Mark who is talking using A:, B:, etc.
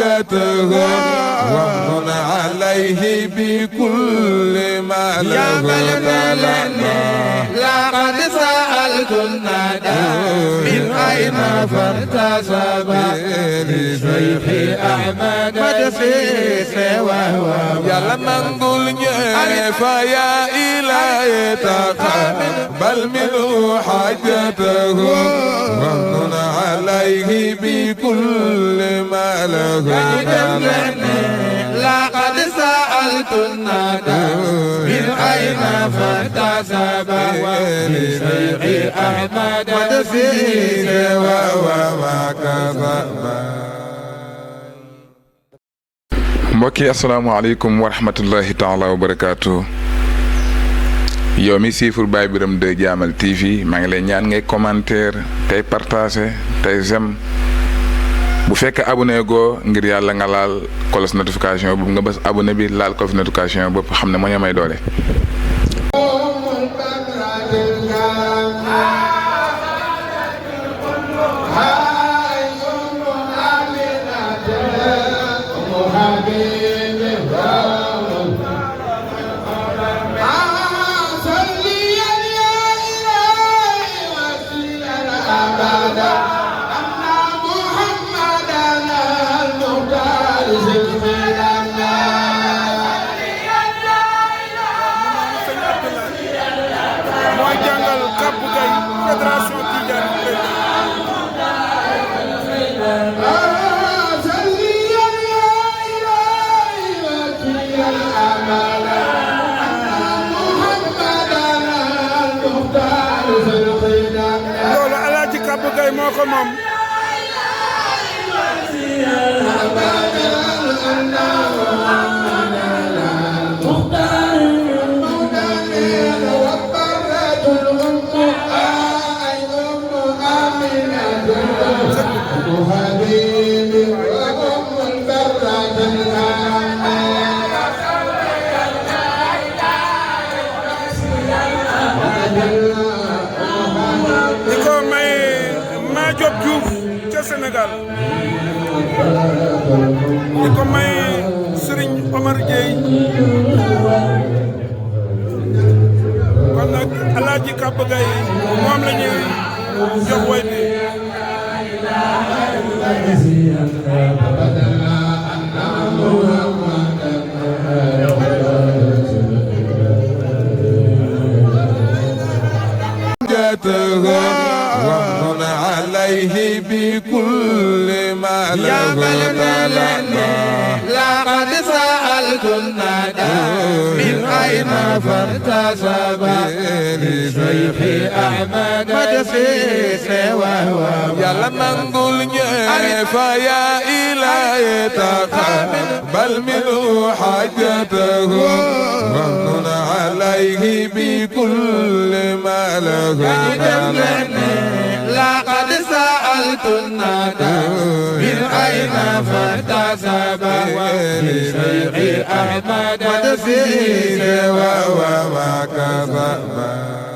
A: حاجته ومن عليه بكل ما له
B: لقد سألت الندى من أين فارتسب لشيخ أحمد مدسيس وهو
A: يلا نقول فيا إلهي تقبل منه حاجته ومن عليه بكل ما له
B: لقد سألت الندى من أين فارتسب لشيخ أحمد مدسيس وهو
A: mbokk yi asalaamaaleykum wa rahmatullahi taala wa barakaatu yow mi siifur Baye Birame 2 Jaamal TV maa ngi lay ñaan ngay commentaire tey partager tey j'aime bu fekkee abonné goo ngir yàlla nga laal cloche notification bu nga bës abonné bi laal cloche notification bopp xam ne moo ñu may doole.
C: loolu Alaaji Kabou Gaye moo ko moom di ko may Madiop Diouf ca Sénégal di ko may Serigne Omar Dieye kon nag Alaaji Kabou Gaye moom la ñuy jox way bi
A: ومن عليه بكل ما له
B: لقد سألت الندى من أين فارتسب لشيخ أحمد مدسيس وهو
A: يلا نقول فيا إلهي تقبل منه حاجته ومن عليه بكل ما له
B: لقد سألت الندى من أين فارتسب لشيخ أحمد مدسيس
A: وهو ما كذب